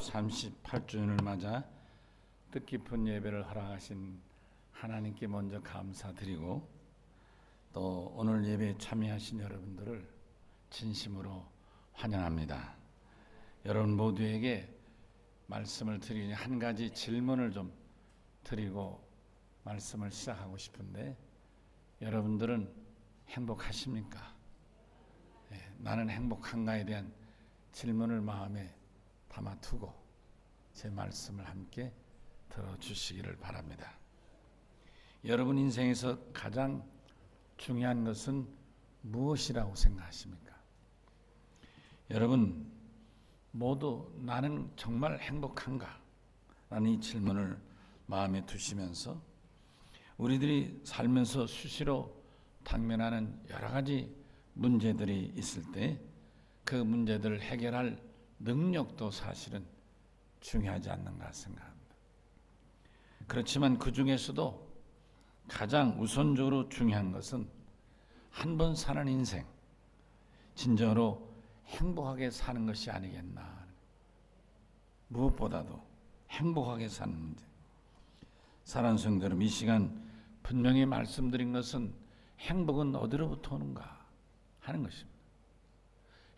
38주년을 맞아 뜻깊은 예배를 허락하신 하나님께 먼저 감사드리고, 또 오늘 예배에 참여하신 여러분들을 진심으로 환영합니다. 여러분 모두에게 말씀을 드리니 한 가지 질문을 좀 드리고 말씀을 시작하고 싶은데, 여러분들은 행복하십니까? 나는 행복한가에 대한 질문을 마음에 담아두고 제 말씀을 함께 들어주시기를 바랍니다. 여러분 인생에서 가장 중요한 것은 무엇이라고 생각하십니까? 여러분 모두 나는 정말 행복한가? 라는 이 질문을 마음에 두시면서, 우리들이 살면서 수시로 당면하는 여러 가지 문제들이 있을 때 그 문제들을 해결할 능력도 사실은 중요하지 않는가 생각합니다. 그렇지만 그 중에서도 가장 우선적으로 중요한 것은 한 번 사는 인생, 진정으로 행복하게 사는 것이 아니겠나. 무엇보다도 행복하게 사는 문제. 사랑하는 성도 여러분, 이 시간 분명히 말씀드린 것은 행복은 어디로부터 오는가 하는 것입니다.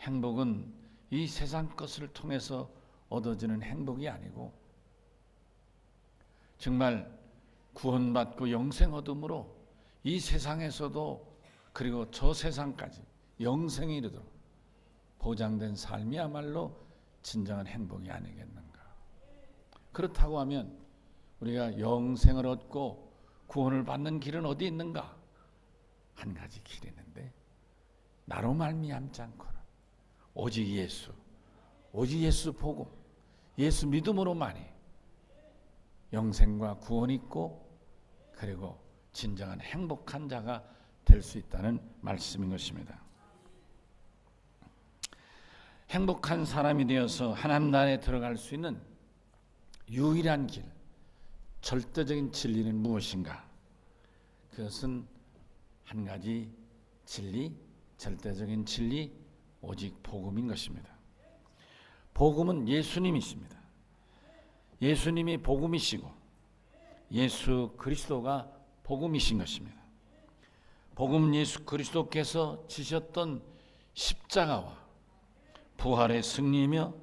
행복은 이 세상 것을 통해서 얻어지는 행복이 아니고, 정말 구원받고 영생 얻음으로 이 세상에서도 그리고 저 세상까지 영생에 이르도록 보장된 삶이야말로 진정한 행복이 아니겠는가. 그렇다고 하면 우리가 영생을 얻고 구원을 받는 길은 어디 있는가? 한 가지 길이 있는데, 나로 말미암지 않고는 오직 예수 복음, 예수 믿음으로만이 영생과 구원이 있고, 그리고 진정한 행복한 자가 될 수 있다는 말씀인 것입니다. 행복한 사람이 되어서 하나님 나라에 들어갈 수 있는 유일한 길, 절대적인 진리는 무엇인가? 그것은 한 가지 진리, 절대적인 진리, 오직 복음인 것입니다. 복음은 예수님이십니다. 예수님이 복음이시고 예수 그리스도가 복음이신 것입니다. 복음은 예수 그리스도께서 지셨던 십자가와 부활의 승리이며,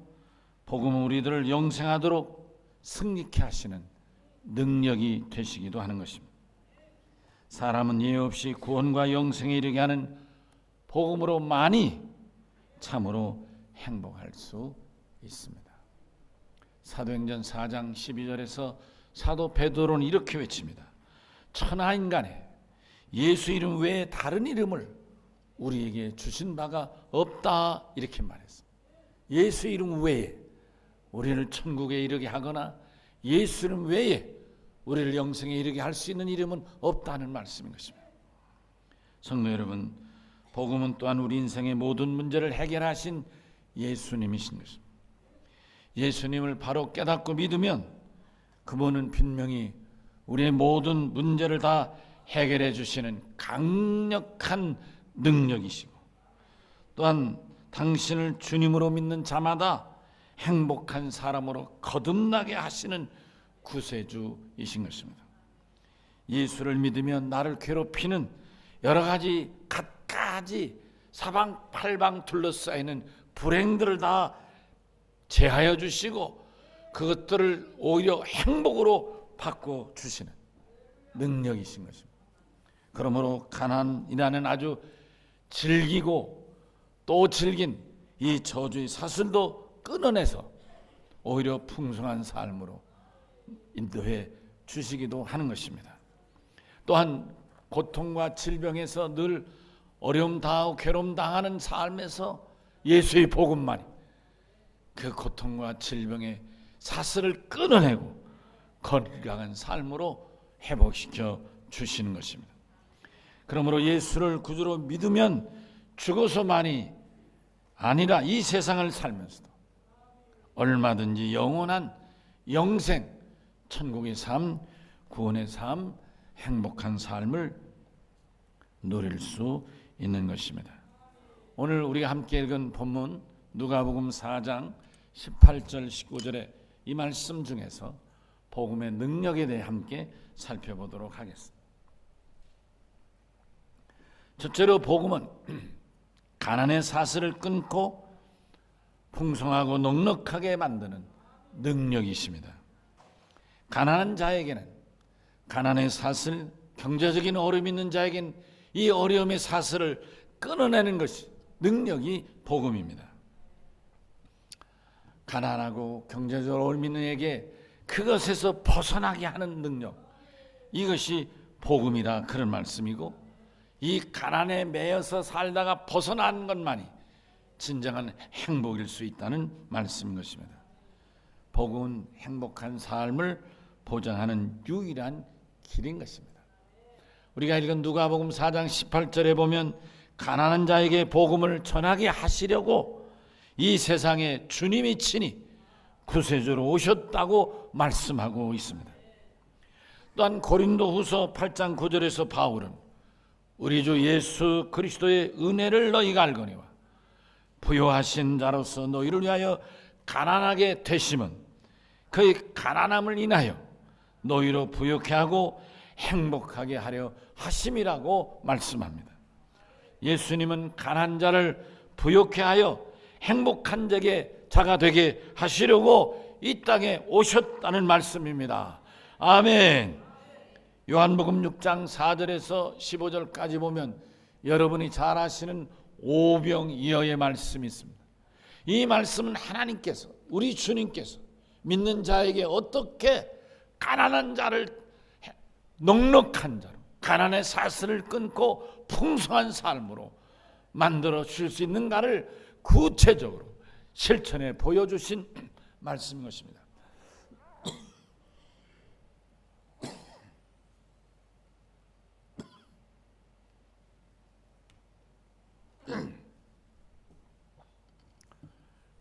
복음은 우리들을 영생하도록 승리케 하시는 능력이 되시기도 하는 것입니다. 사람은 예외 없이 구원과 영생에 이르게 하는 복음으로만이 참으로 행복할 수 있습니다. 사도행전 4장 12절에서 사도 베드로는 이렇게 외칩니다. 천하인간에 예수 이름 외에 다른 이름을 우리에게 주신 바가 없다, 이렇게 말했습니다. 예수 이름 외에 우리를 천국에 이르게 하거나 예수 이름 외에 우리를 영생에 이르게 할 수 있는 이름은 없다는 말씀인 것입니다. 성도 여러분, 복음은 또한 우리 인생의 모든 문제를 해결하신 예수님이신 것입니다. 예수님을 바로 깨닫고 믿으면 그분은 분명히 우리의 모든 문제를 다 해결해 주시는 강력한 능력이시고, 또한 당신을 주님으로 믿는 자마다 행복한 사람으로 거듭나게 하시는 구세주이신 것입니다. 예수를 믿으면 나를 괴롭히는 여러 가지 갖가지 사방팔방 둘러싸이는 불행들을 다 제하여 주시고, 그것들을 오히려 행복으로 바꿔 주시는 능력이신 것입니다. 그러므로 가난이라는 아주 질기고 또 질긴 이 저주의 사슬도 끊어내서 오히려 풍성한 삶으로 인도해 주시기도 하는 것입니다. 또한 고통과 질병에서 늘 어려움 당하고 괴로움 당하는 삶에서 예수의 복음만이 그 고통과 질병의 사슬을 끊어내고 건강한 삶으로 회복시켜 주시는 것입니다. 그러므로 예수를 구주로 믿으면 죽어서만이 아니라 이 세상을 살면서도 얼마든지 영원한 영생, 천국의 삶, 구원의 삶, 행복한 삶을 누릴 수 있는 것입니다. 오늘 우리가 함께 읽은 본문 누가복음 4장 18절 19절의 이 말씀 중에서 복음의 능력에 대해 함께 살펴보도록 하겠습니다. 첫째로 복음은 가난의 사슬을 끊고 풍성하고 넉넉하게 만드는 능력이십니다. 가난한 자에게는 가난의 사슬, 경제적인 어려움이 있는 자에게는 이 어려움의 사슬을 끊어내는 것이 능력이 복음입니다. 가난하고 경제적으로 어려움이 있는 이에게 그것에서 벗어나게 하는 능력, 이것이 복음이라 그런 말씀이고, 이 가난에 매여서 살다가 벗어나는 것만이 진정한 행복일 수 있다는 말씀인 것입니다. 복음은 행복한 삶을 보장하는 유일한 길인 것입니다. 우리가 읽은 누가복음 4장 18절에 보면 가난한 자에게 복음을 전하게 하시려고 이 세상에 주님이 친히 구세주로 오셨다고 말씀하고 있습니다. 또한 고린도후서 8장 9절에서 바울은 우리 주 예수 그리스도의 은혜를 너희가 알거니와 부요하신 자로서 너희를 위하여 가난하게 되심은 그의 가난함을 인하여 너희로 부요케 하고 행복하게 하려 하심이라고 말씀합니다. 예수님은 가난한 자를 부요케 하여 행복한 자가 되게 하시려고 이 땅에 오셨다는 말씀입니다. 아멘. 요한복음 6장 4절에서 15절까지 보면 여러분이 잘 아시는 오병이어의 말씀이 있습니다. 이 말씀은 하나님께서, 우리 주님께서 믿는 자에게 어떻게 가난한 자를 넉넉한 자로, 가난의 사슬을 끊고 풍성한 삶으로 만들어 주실 수 있는가를 구체적으로 실천해 보여주신 말씀인 것입니다.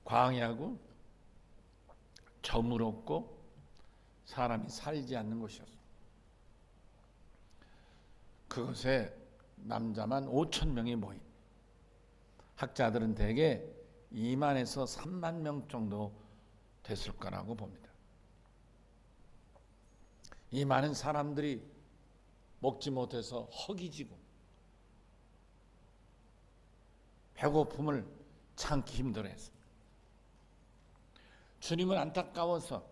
광야고 저물었고 사람이 살지 않는 곳이었어요. 그것에 남자만 5천 명이 모인, 학자들은 대개 2만에서 3만 명 정도 됐을 거라고 봅니다. 이 많은 사람들이 먹지 못해서 허기지고 배고픔을 참기 힘들어했습니다. 주님은 안타까워서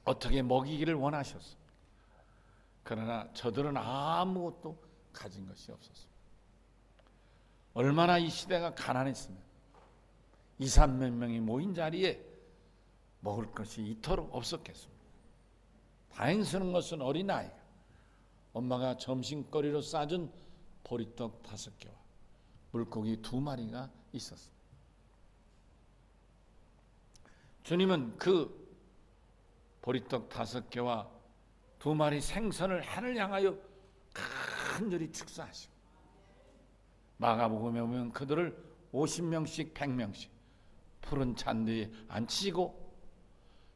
어떻게 먹이기를 원하셨습니다. 그러나 저들은 아무것도 가진 것이 없었습니다. 얼마나 이 시대가 가난했으면 2, 3만 명이 모인 자리에 먹을 것이 이토록 없었겠습니다. 다행스러운 것은 어린아이가 엄마가 점심거리로 싸준 보리떡 5개와 물고기 2마리가 있었습니다. 주님은 그 보리떡 5개와 2마리 생선을 하늘 향하여 간절히 축사하시고, 마가복음에 보면 그들을 50명씩 100명씩 푸른 잔디에 앉히고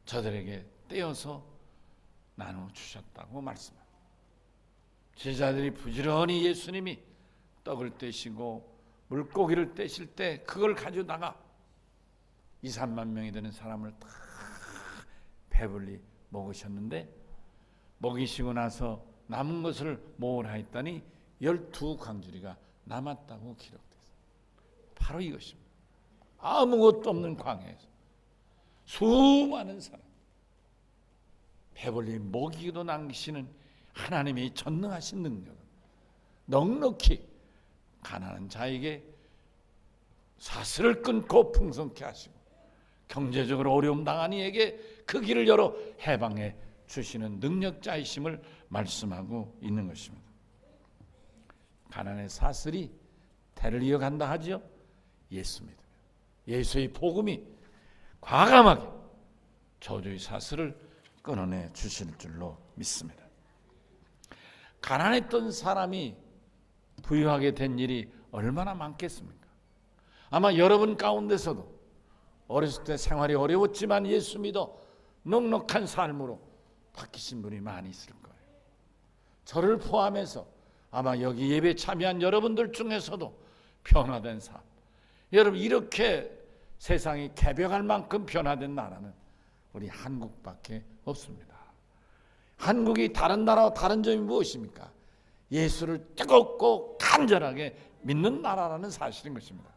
저들에게 떼어서 나눠주셨다고 말씀합니다. 제자들이 부지런히 예수님이 떡을 떼시고 물고기를 떼실 때 그걸 가져다가 2, 3만 명이 되는 사람을 다 배불리 먹으셨는데, 먹이시고 나서 남은 것을 모으라 했더니 12광주리가 남았다고 기록됐어요. 바로 이것입니다. 아무것도 없는 광야에서 수많은 사람, 배불리 먹이기도 남기시는 하나님의 전능하신 능력은 넉넉히 가난한 자에게 사슬을 끊고 풍성케 하시고, 경제적으로 어려움 당한 이에게 그 길을 열어 해방해 주시는 능력자이심을 말씀하고 있는 것입니다. 가난의 사슬이 대를 이어간다 하죠. 예수 믿으면 예수의 복음이 과감하게 저주의 사슬을 끊어내 주실 줄로 믿습니다. 가난했던 사람이 부유하게 된 일이 얼마나 많겠습니까? 아마 여러분 가운데서도 어렸을 때 생활이 어려웠지만 예수 믿어 넉넉한 삶으로 바뀌신 분이 많이 있을 거예요. 저를 포함해서 아마 여기 예배 참여한 여러분들 중에서도 변화된 삶, 여러분 이렇게 세상이 개벽할 만큼 변화된 나라는 우리 한국밖에 없습니다. 한국이 다른 나라와 다른 점이 무엇입니까? 예수를 뜨겁고 간절하게 믿는 나라라는 사실인 것입니다.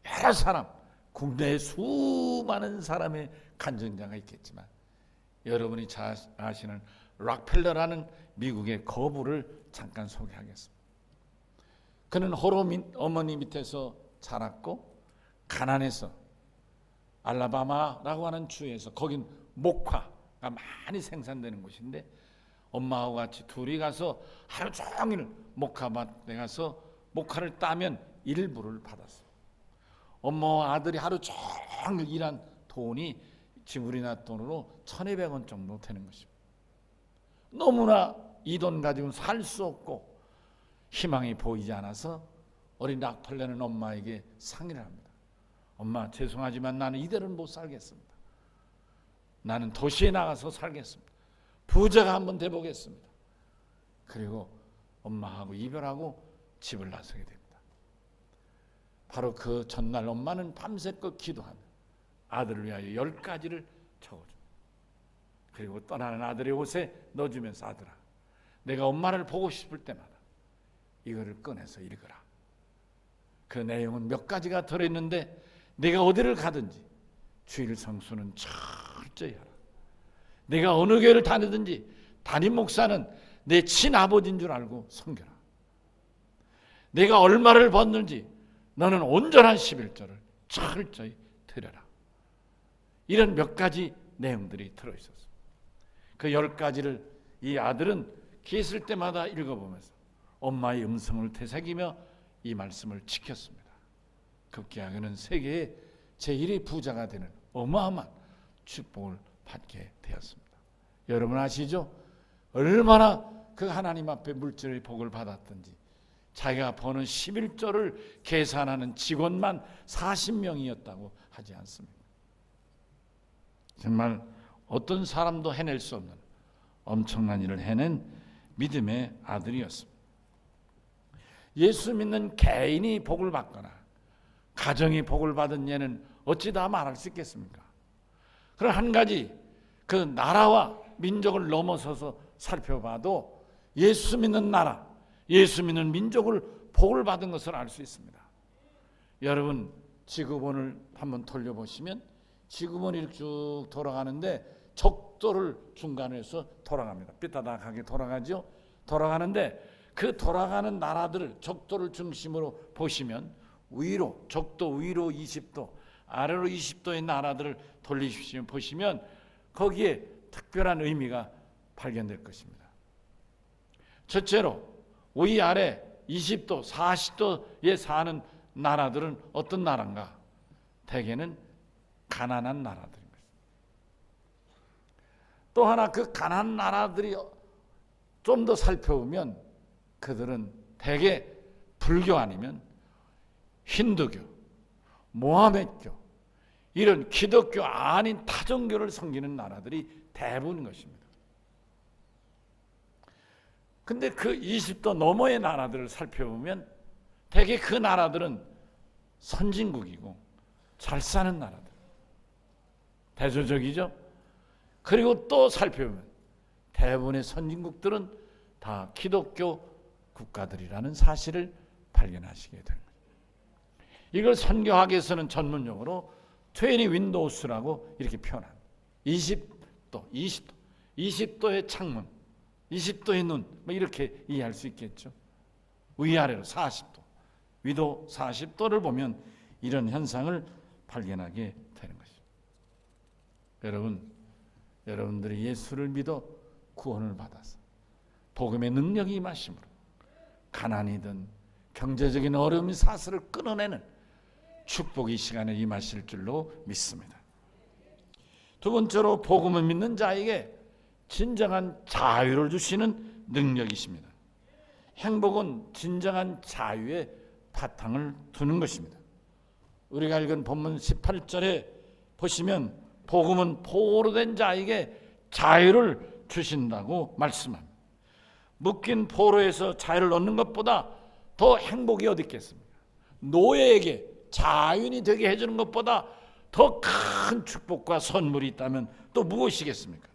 여러 사람, 국내에 수많은 사람의 간증자가 있겠지만 여러분이 잘 아시는 락펠러라는 미국의 거부를 잠깐 소개하겠습니다. 그는 호로 어머니 밑에서 자랐고 가난해서 알라바마라고 하는 주에서 거긴 목화가 많이 생산되는 곳인데 엄마하고 같이 둘이 가서 하루 종일 목화밭에 가서 목화를 따면 일부를 받았어요. 엄마와 아들이 하루 종일 일한 돈이 지금 우리나라 돈으로 1,200원 정도 되는 것입니다. 너무나 이 돈 가지고는 살 수 없고 희망이 보이지 않아서 어린 락펠러는 엄마에게 상의를 합니다. 엄마, 죄송하지만 나는 이대로는 못 살겠습니다. 나는 도시에 나가서 살겠습니다. 부자가 한번 돼보겠습니다. 그리고 엄마하고 이별하고 집을 나서게 됩니다. 바로 그 전날 엄마는 밤새껏 기도하며 아들을 위하여 10가지를 적어줍니다. 그리고 떠나는 아들의 옷에 넣어주면서 아들아, 내가 엄마를 보고 싶을 때마다 이거를 꺼내서 읽어라. 그 내용은 몇 가지가 들어있는데 내가 어디를 가든지 주일 성수는 철저히 하라. 내가 어느 교회를 다니든지 담임 목사는 내 친아버지인 줄 알고 섬겨라. 내가 얼마를 벌는지 너는 온전한 11조를 철저히 드려라. 이런 몇 가지 내용들이 들어있었습니다. 그 10가지를 이 아들은 기 있을 때마다 읽어보면서 엄마의 음성을 되새기며 이 말씀을 지켰습니다. 급기야 그는 세계의 제1의 부자가 되는 어마어마한 축복을 받게 되었습니다. 여러분 아시죠? 얼마나 그 하나님 앞에 물질의 복을 받았던지 자기가 버는 11조를 계산하는 직원만 40명이었다고 하지 않습니까? 정말 어떤 사람도 해낼 수 없는 엄청난 일을 해낸 믿음의 아들이었습니다. 예수 믿는 개인이 복을 받거나 가정이 복을 받은 예는 어찌 다 말할 수 있겠습니까? 그럼 한 가지 그 나라와 민족을 넘어서서 살펴봐도 예수 믿는 나라, 예수 믿는 민족을 복을 받은 것을 알 수 있습니다. 여러분 지구본을 한번 돌려보시면 지구본이 이렇게 쭉 돌아가는데 적도를 중간에서 돌아갑니다. 삐딱하게 돌아가죠. 돌아가는데 그 돌아가는 나라들을 적도를 중심으로 보시면 위로 적도 위로 20도 아래로 20도의 나라들을 돌리십시오. 보시면 거기에 특별한 의미가 발견될 것입니다. 첫째로 위아래 20도 40도에 사는 나라들은 어떤 나라인가? 대개는 가난한 나라들입니다. 또 하나 그 가난한 나라들이 좀 더 살펴보면 그들은 대개 불교 아니면 힌두교, 모하메드교 이런 기독교 아닌 타종교를 섬기는 나라들이 대부분인 것입니다. 근데 그 20도 너머의 나라들을 살펴보면 대개 그 나라들은 선진국이고 잘 사는 나라들, 대조적이죠. 그리고 또 살펴보면 대부분의 선진국들은 다 기독교 국가들이라는 사실을 발견하시게 됩니다. 이걸 선교학에서는 전문용어로 20 윈도우스라고 이렇게 표현합니다. 20도, 20도의 창문, 20도의 눈, 뭐 이렇게 이해할 수 있겠죠. 위아래로 40도, 위도 40도를 보면 이런 현상을 발견하게 되는 것입니다. 여러분들이 예수를 믿어 구원을 받아서 복음의 능력이 임하심으로 가난이든 경제적인 어려움이 사슬을 끊어내는 축복이 이 시간에 임하실 줄로 믿습니다. 두 번째로 복음을 믿는 자에게 진정한 자유를 주시는 능력이십니다. 행복은 진정한 자유의 바탕을 두는 것입니다. 우리가 읽은 본문 18절에 보시면 복음은 포로 된 자에게 자유를 주신다고 말씀합니다. 묶인 포로에서 자유를 얻는 것보다 더 행복이 어디 있겠습니까? 노예에게 자유인이 되게 해주는 것보다 더 큰 축복과 선물이 있다면 또 무엇이겠습니까?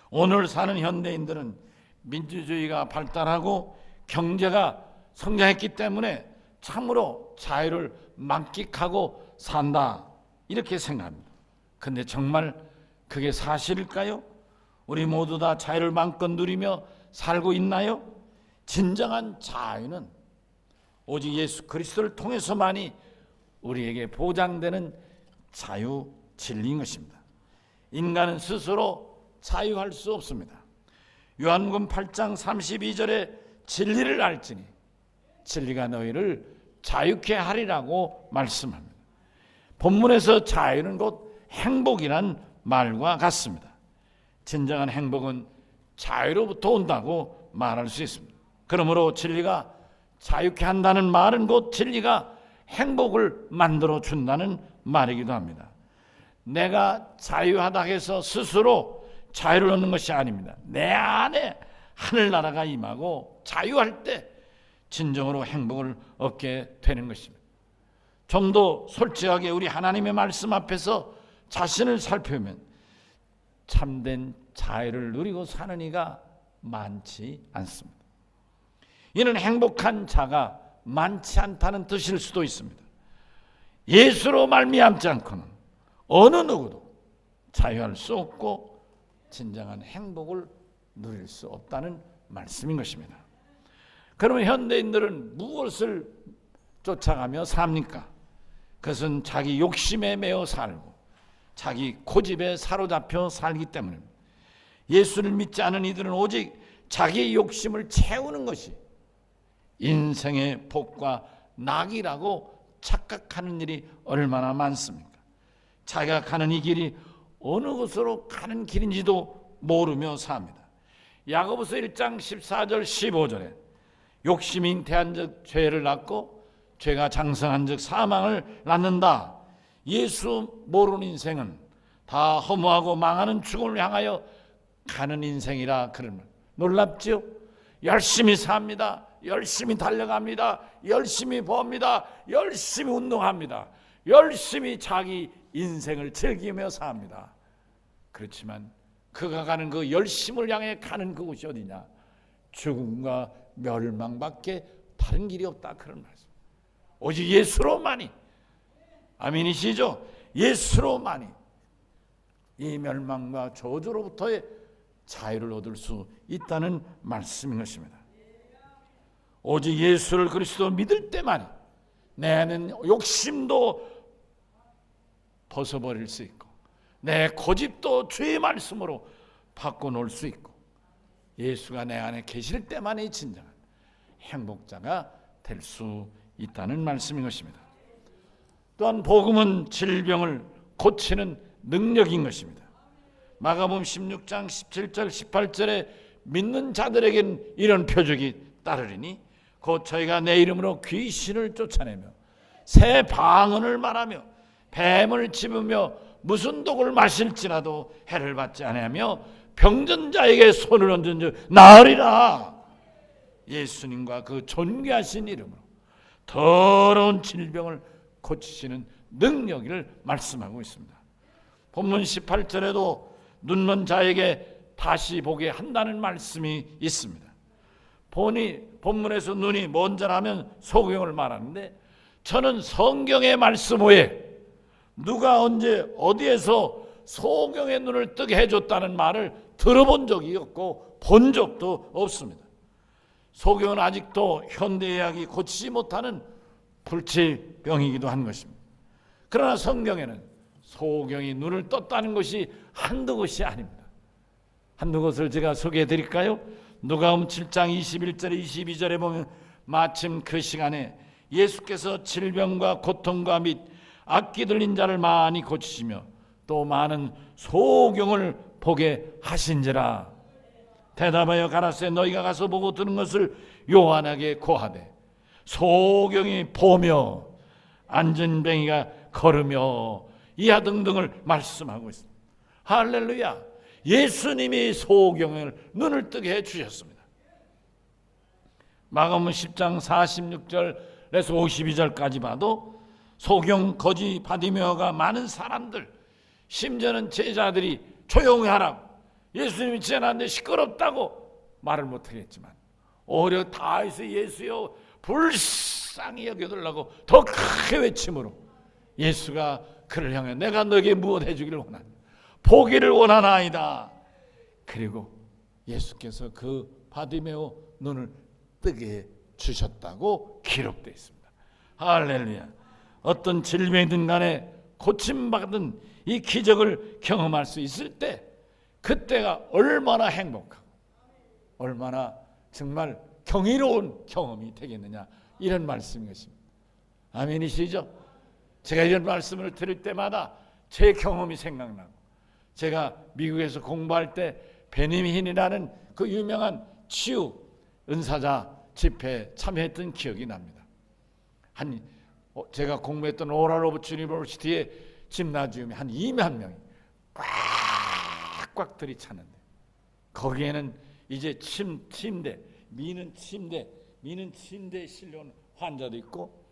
오늘 사는 현대인들은 민주주의가 발달하고 경제가 성장했기 때문에 참으로 자유를 만끽하고 산다, 이렇게 생각합니다. 근데 정말 그게 사실일까요? 우리 모두 다 자유를 마음껏 누리며 살고 있나요? 진정한 자유는 오직 예수 그리스도를 통해서만이 우리에게 보장되는 자유 진리인 것입니다. 인간은 스스로 자유할 수 없습니다. 요한복음 8장 32절에 진리를 알지니 진리가 너희를 자유케 하리라고 말씀합니다. 본문에서 자유는 곧 행복이란 말과 같습니다. 진정한 행복은 자유로부터 온다고 말할 수 있습니다. 그러므로 진리가 자유케 한다는 말은 곧 진리가 행복을 만들어 준다는 말이기도 합니다. 내가 자유하다 해서 스스로 자유를 얻는 것이 아닙니다. 내 안에 하늘나라가 임하고 자유할 때 진정으로 행복을 얻게 되는 것입니다. 좀 더 솔직하게 우리 하나님의 말씀 앞에서 자신을 살펴보면 참된 자유를 누리고 사는 이가 많지 않습니다. 이는 행복한 자가 많지 않다는 뜻일 수도 있습니다. 예수로 말미암지 않고는 어느 누구도 자유할 수 없고 진정한 행복을 누릴 수 없다는 말씀인 것입니다. 그러면 현대인들은 무엇을 쫓아가며 삽니까? 그것은 자기 욕심에 매여 살고 자기 고집에 사로잡혀 살기 때문입니다. 예수를 믿지 않은 이들은 오직 자기의 욕심을 채우는 것이 인생의 복과 낙이라고 착각하는 일이 얼마나 많습니까? 자기가 가는 이 길이 어느 곳으로 가는 길인지도 모르며 삽니다. 야고보서 1장 14절 15절에 욕심이 잉태한 즉 죄를 낳고 죄가 장성한 즉 사망을 낳는다. 예수 모르는 인생은 다 허무하고 망하는 죽음을 향하여 가는 인생이라. 그러면 놀랍죠? 열심히 삽니다. 열심히 달려갑니다. 열심히 봅니다. 열심히 운동합니다. 열심히 자기 인생을 즐기며 삽니다. 그렇지만 그가 가는 그 열심을 향해 가는 그곳이 어디냐? 죽음과 멸망밖에 다른 길이 없다, 그런 말씀. 오직 예수로만이, 아멘이시죠? 예수로만이 이 멸망과 저주로부터의 자유를 얻을 수 있다는 말씀인 것입니다. 오직 예수를 그리스도 믿을 때만이 내 안에 욕심도 벗어버릴 수 있고 내 고집도 주의 말씀으로 바꿔놓을 수 있고 예수가 내 안에 계실 때만이 진정한 행복자가 될 수 있다는 말씀인 것입니다. 또한 복음은 질병을 고치는 능력인 것입니다. 마가복음 16장 17절 18절에 믿는 자들에게는 이런 표적이 따르리니 곧 저희가 내 이름으로 귀신을 쫓아내며 새 방언을 말하며 뱀을 집으며 무슨 독을 마실지라도 해를 받지 아니하며 병든 자에게 손을 얹은 즉 나으리라. 예수님과 그 존귀하신 이름으로 더러운 질병을 고치시는 능력을 말씀하고 있습니다. 본문 18절에도 눈먼 자에게 다시 보게 한다는 말씀이 있습니다. 본문에서 눈이 먼 자라면 소경을 말하는데 저는 성경의 말씀 외에 누가 언제 어디에서 소경의 눈을 뜨게 해줬다는 말을 들어본 적이 없고 본 적도 없습니다. 소경은 아직도 현대의학이 고치지 못하는 불치병이기도 한 것입니다. 그러나 성경에는 소경이 눈을 떴다는 것이 한두 것이 아닙니다. 한두 것을 제가 소개해 드릴까요? 누가복음 7장 21절에 22절에 보면 마침 그 시간에 예수께서 질병과 고통과 및 악기 들린 자를 많이 고치시며 또 많은 소경을 보게 하신지라. 대답하여 가라사대 너희가 가서 보고 들은 것을 요한에게 고하되 소경이 보며 안전뱅이가 걸으며 이하 등등을 말씀하고 있습니다. 할렐루야. 예수님이 소경을 눈을 뜨게 해주셨습니다. 마가복음 10장 46절 그래서 52절까지 봐도 소경 거지 바디메오가 많은 사람들, 심지어는 제자들이 조용히 하라고, 예수님이 지나는데 시끄럽다고 말을 못하겠지만 오히려 다해서 예수여 불쌍히 여겨달라고 더 크게 외침으로 예수가 그를 향해 내가 너에게 무엇 해주기를 원하냐, 보기를 원하나이다. 그리고 예수께서 그 바디메오 눈을 뜨게 주셨다고 기록되어 있습니다. 할렐루야. 어떤 질병이든 간에 고침받은 이 기적을 경험할 수 있을 때 그때가 얼마나 행복하고 얼마나 정말 경이로운 경험이 되겠느냐, 이런 말씀인 것입니다. 아멘이시죠? 제가 이런 말씀을 들을 때마다 제 경험이 생각나고, 제가 미국에서 공부할 때 베니민이라는 그 유명한 치유 은사자 집회에 참여했던 기억이 납니다. 제가 공부했던 오랄 로버츠 유니버시티의 짐나지움이 한 2만 명이 꽉꽉 들이찼는데, 거기에는 이제 미는 침대에 실려온 환자도 있고,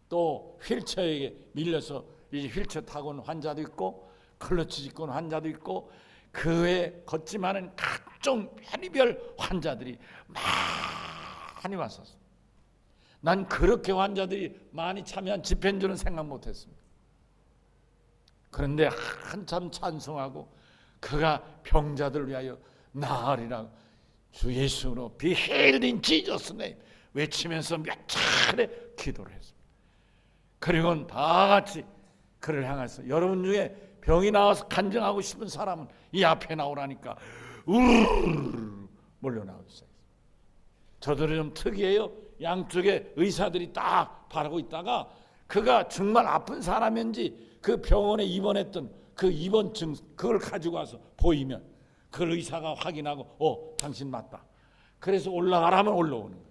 또 휠체어에 밀려서 이제 휠체어 타고 온 환자도 있고, 클러치 짚고 온 환자도 있고, 그 외에 걷지만은 각종 별의별 환자들이 많이 왔었어. 난 그렇게 환자들이 많이 참여한 집회인 줄은 생각 못했습니다. 그런데 한참 찬송하고 그가 병자들을 위하여 나으리라 주 예수로 Be healed in Jesus name 외치면서 몇 차례 기도를 했습니다. 그리고는 다 같이 그를 향해서, 여러분 중에 병이 나와서 간증하고 싶은 사람은 이 앞에 나오라니까 우르르 몰려나오기 시작했어요. 저들은 좀 특이해요. 양쪽에 의사들이 딱 바라고 있다가 그가 정말 아픈 사람인지 그 병원에 입원했던 그 입원증 그걸 가지고 와서 보이면 그 의사가 확인하고 당신 맞다. 그래서 올라가라면 올라오는 거예요.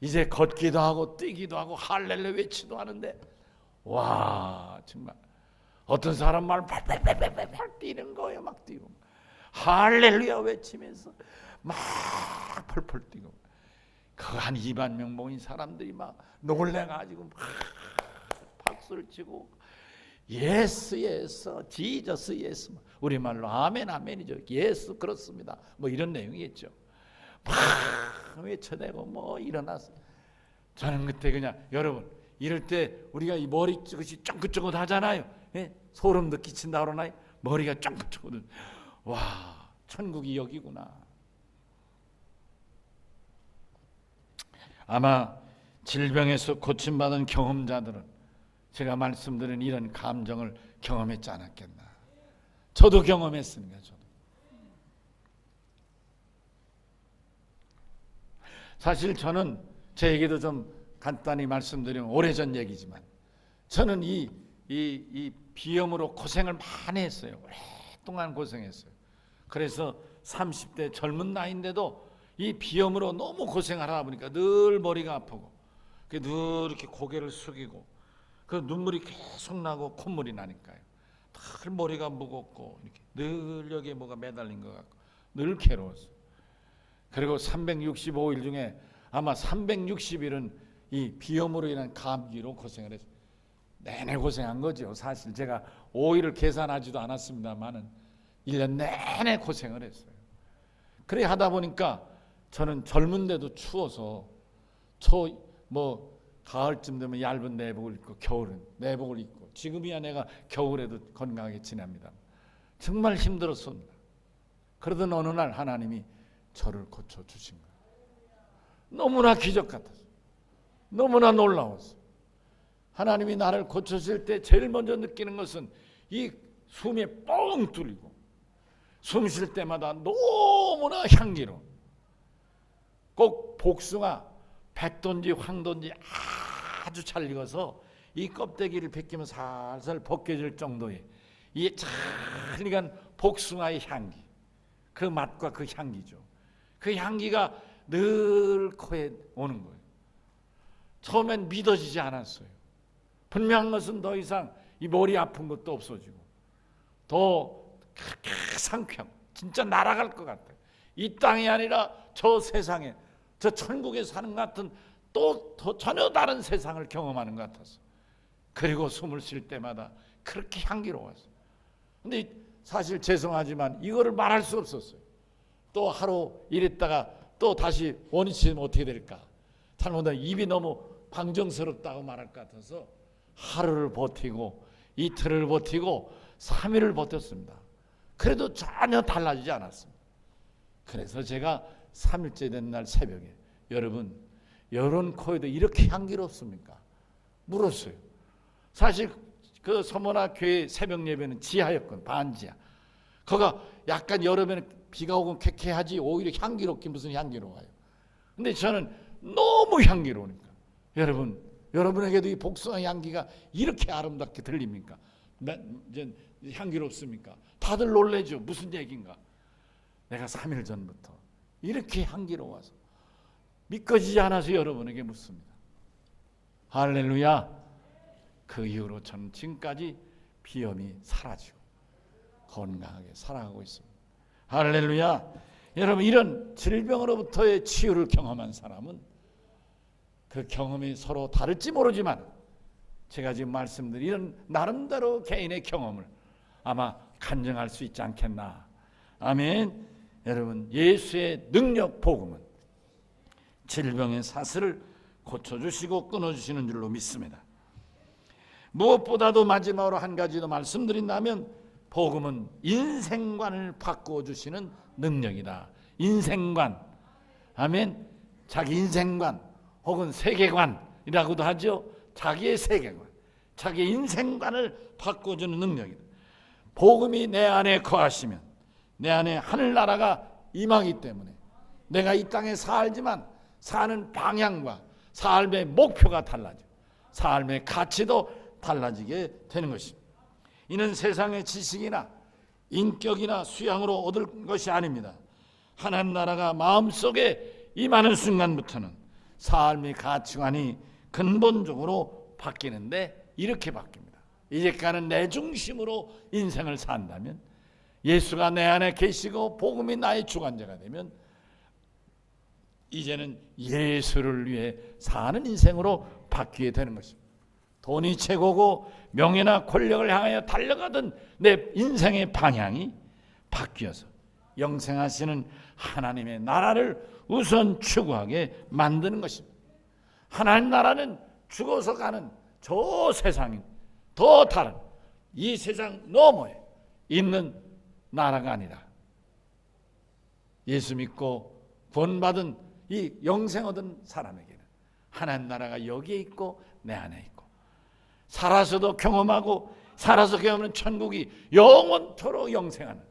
이제 걷기도 하고 뛰기도 하고 할렐루야 외치도 하는데, 와 정말 어떤 사람 말 팔팔팔팔팔 뛰는 거예요. 막 뛰고 할렐루야 외치면서 막 펄펄 뛰고, 그 한 2만 명 모인 사람들이 막 놀래가지고 막 박수를 치고 예스 예스 지저스 예스, 우리말로 아멘 아멘이죠. 예스 그렇습니다. 뭐 이런 내용이겠죠. 막 외쳐대고 뭐 일어났어. 저는 그때 그냥, 여러분 이럴 때 우리가 이 머리 끝이 쫑긋쫑긋 하잖아요. 예? 소름도 끼친다 그러나요? 머리가 쫑긋쫑긋. 와 천국이 여기구나. 아마 질병에서 고침받은 경험자들은 제가 말씀드린 이런 감정을 경험했지 않았겠나. 저도 경험했습니다. 저도. 사실 저는 제 얘기도 좀 간단히 말씀드리면 오래전 얘기지만, 저는 이 비염으로 고생을 많이 했어요. 오랫동안 고생했어요. 그래서 30대 젊은 나이인데도 이 비염으로 너무 고생하다 보니까 늘 머리가 아프고, 늘 이렇게 고개를 숙이고, 그 눈물이 계속 나고 콧물이 나니까요. 늘 머리가 무겁고 이렇게 늘 여기에 뭐가 매달린 것 같고 늘 괴로웠어요. 그리고 365일 중에 아마 360일은 이 비염으로 인한 감기로 고생을 했어요. 내내 고생한 거죠. 사실 제가 5일을 계산하지도 않았습니다만은 1년 내내 고생을 했어요. 그래 하다 보니까 저는 젊은데도 추워서 가을쯤 되면 얇은 내복을 입고, 겨울은 내복을 입고, 지금이야 내가 겨울에도 건강하게 지냅니다. 정말 힘들었습니다. 그러던 어느 날 하나님이 저를 고쳐주신 거예요. 너무나 기적 같았어요. 너무나 놀라웠어요. 하나님이 나를 고쳐줄 때 제일 먼저 느끼는 것은 이 숨이 뻥 뚫리고 숨 쉴 때마다 너무나 향기로운, 꼭 복숭아, 백돈지, 황돈지 아주 잘 익어서 이 껍데기를 벗기면 살살 벗겨질 정도의 이 잘 익은 복숭아의 향기, 그 맛과 그 향기죠. 그 향기가 늘 코에 오는 거예요. 처음엔 믿어지지 않았어요. 분명한 것은 더 이상 이 머리 아픈 것도 없어지고 더 상쾌하고 진짜 날아갈 것 같아요. 이 땅이 아니라 저 세상에, 저 천국에 사는 것 같은 또 전혀 다른 세상을 경험하는 것 같았어. 그리고 숨을 쉴 때마다 그렇게 향기로웠어. 근데 사실 죄송하지만 이거를 말할 수 없었어요. 또 하루 이랬다가 또 다시 원위치면 어떻게 될까? 잘못하면 입이 너무 방정스럽다고 말할 것 같아서 하루를 버티고 이틀을 버티고 3일을 버텼습니다. 그래도 전혀 달라지지 않았습니다. 그래서 제가 3일째 된 날 새벽에 여러분 코에도 이렇게 향기롭습니까? 물었어요. 사실 그 서머나 교회 새벽 예배는 지하였거든. 반지하. 거기가 약간 여름에는 비가 오고 쾌쾌하지 오히려 향기롭긴 무슨 향기로워요. 근데 저는 너무 향기로우니까 여러분에게도 이 복숭아 향기가 이렇게 아름답게 들립니까? 향기롭습니까? 다들 놀래죠. 무슨 얘기인가? 내가 3일 전부터 이렇게 향기로워서 믿겨지지 않아서 여러분에게 묻습니다. 할렐루야. 그 이후로 저는 지금까지 비염이 사라지고 건강하게 살아가고 있습니다. 할렐루야. 여러분, 이런 질병으로부터의 치유를 경험한 사람은 그 경험이 서로 다를지 모르지만 제가 지금 말씀드린 이런 나름대로 개인의 경험을 아마 간증할 수 있지 않겠나. 아멘. 여러분, 예수의 능력 복음은 질병의 사슬을 고쳐주시고 끊어주시는 줄로 믿습니다. 무엇보다도 마지막으로 한 가지 더 말씀드린다면 복음은 인생관을 바꾸어 주시는 능력이다. 인생관. 아멘. 자기 인생관 혹은 세계관이라고도 하죠. 자기의 세계관, 자기의 인생관을 바꿔주는 능력이다. 복음이 내 안에 거하시면 내 안에 하늘나라가 임하기 때문에 내가 이 땅에 살지만 사는 방향과 삶의 목표가 달라져. 삶의 가치도 달라지게 되는 것입니다. 이는 세상의 지식이나 인격이나 수양으로 얻을 것이 아닙니다. 하나님 나라가 마음속에 임하는 순간부터는 삶의 가치관이 근본적으로 바뀌는데 이렇게 바뀝니다. 이제까지는 내 중심으로 인생을 산다면 예수가 내 안에 계시고 복음이 나의 주관자가 되면 이제는 예수를 위해 사는 인생으로 바뀌게 되는 것입니다. 돈이 최고고 명예나 권력을 향하여 달려가던 내 인생의 방향이 바뀌어서 영생하시는 하나님의 나라를 우선 추구하게 만드는 것입니다. 하나님 나라는 죽어서 가는 저 세상인 더 다른 이 세상 너머에 있는 나라가 아니라 예수 믿고 구원받은 이 영생 얻은 사람에게는 하나님 나라가 여기에 있고 내 안에 있고 살아서도 경험하고 살아서 경험하는 천국이 영원토록 영생하는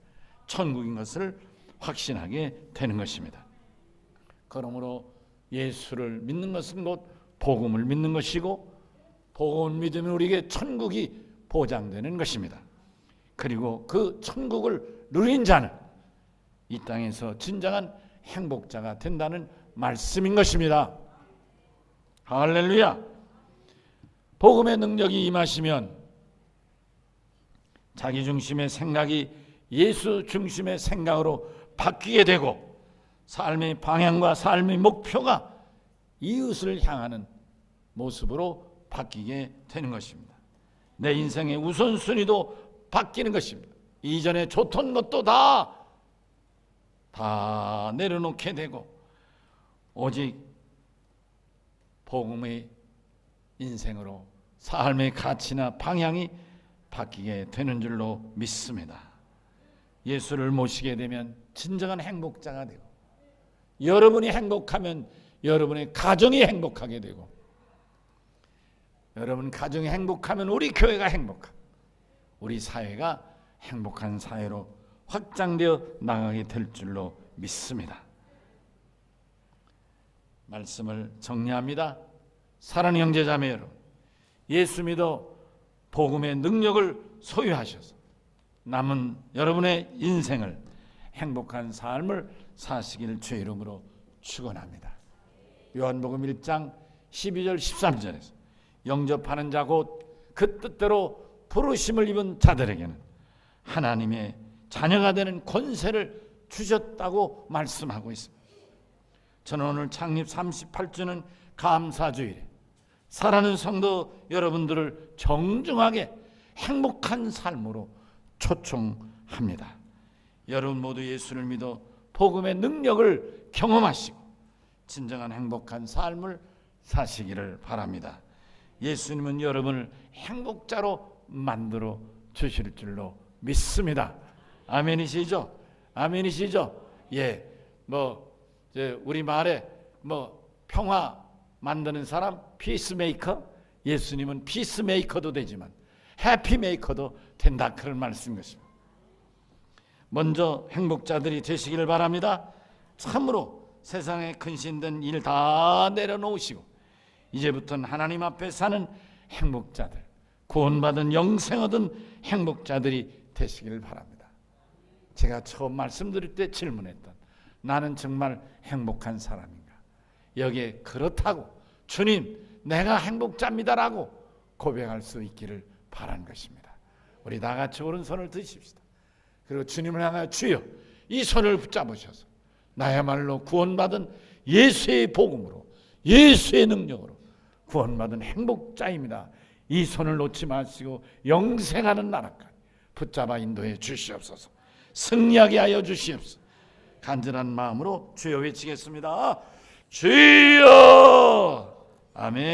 천국인 것을 확신하게 되는 것입니다. 그러므로 예수를 믿는 것은 곧 복음을 믿는 것이고 복음을 믿으면 우리에게 천국이 보장되는 것입니다. 그리고 그 천국을 누린 자는 이 땅에서 진정한 행복자가 된다는 말씀인 것입니다. 할렐루야. 복음의 능력이 임하시면 자기 중심의 생각이 예수 중심의 생각으로 바뀌게 되고 삶의 방향과 삶의 목표가 이웃을 향하는 모습으로 바뀌게 되는 것입니다. 내 인생의 우선순위도 바뀌는 것입니다. 이전에 좋던 것도 다 내려놓게 되고 오직 복음의 인생으로 삶의 가치나 방향이 바뀌게 되는 줄로 믿습니다. 예수를 모시게 되면 진정한 행복자가 되고 여러분이 행복하면 여러분의 가정이 행복하게 되고 여러분 가정이 행복하면 우리 교회가 행복하고 우리 사회가 행복한 사회로 확장되어 나가게 될 줄로 믿습니다. 말씀을 정리합니다. 사랑하는 형제자매 여러분, 예수 믿어 복음의 능력을 소유하셔서 남은 여러분의 인생을 행복한 삶을 사시길 주의 이름으로 축원합니다. 요한복음 1장 12절 13절에서 영접하는 자 곧 그 뜻대로 부르심을 입은 자들에게는 하나님의 자녀가 되는 권세를 주셨다고 말씀하고 있습니다. 저는 오늘 창립 38주는 감사주일에 사랑하는 성도 여러분들을 정중하게 행복한 삶으로 초청합니다. 여러분 모두 예수를 믿어 복음의 능력을 경험하시고 진정한 행복한 삶을 사시기를 바랍니다. 예수님은 여러분을 행복자로 만들어 주실 줄로 믿습니다. 아멘이시죠? 아멘이시죠? 예, 우리 말에 평화 만드는 사람 피스메이커, 예수님은 피스메이커도 되지만 해피메이커도 된다, 그런 말씀인 것입니다. 먼저 행복자들이 되시기를 바랍니다. 참으로 세상에 근심된 일 다 내려놓으시고 이제부터는 하나님 앞에 사는 행복자들, 구원받은 영생 얻은 행복자들이 되시기를 바랍니다. 제가 처음 말씀드릴 때 질문했던 나는 정말 행복한 사람인가? 여기에 그렇다고 주님 내가 행복자입니다라고 고백할 수 있기를 바란 것입니다. 우리 다 같이 오른손을 드십시다. 그리고 주님을 향하여 주여 이 손을 붙잡으셔서 나야말로 구원받은 예수의 복음으로 예수의 능력으로 구원받은 행복자입니다. 이 손을 놓지 마시고 영생하는 나라까지 붙잡아 인도해 주시옵소서. 승리하게 하여 주시옵소서. 간절한 마음으로 주여 외치겠습니다. 주여. 아멘.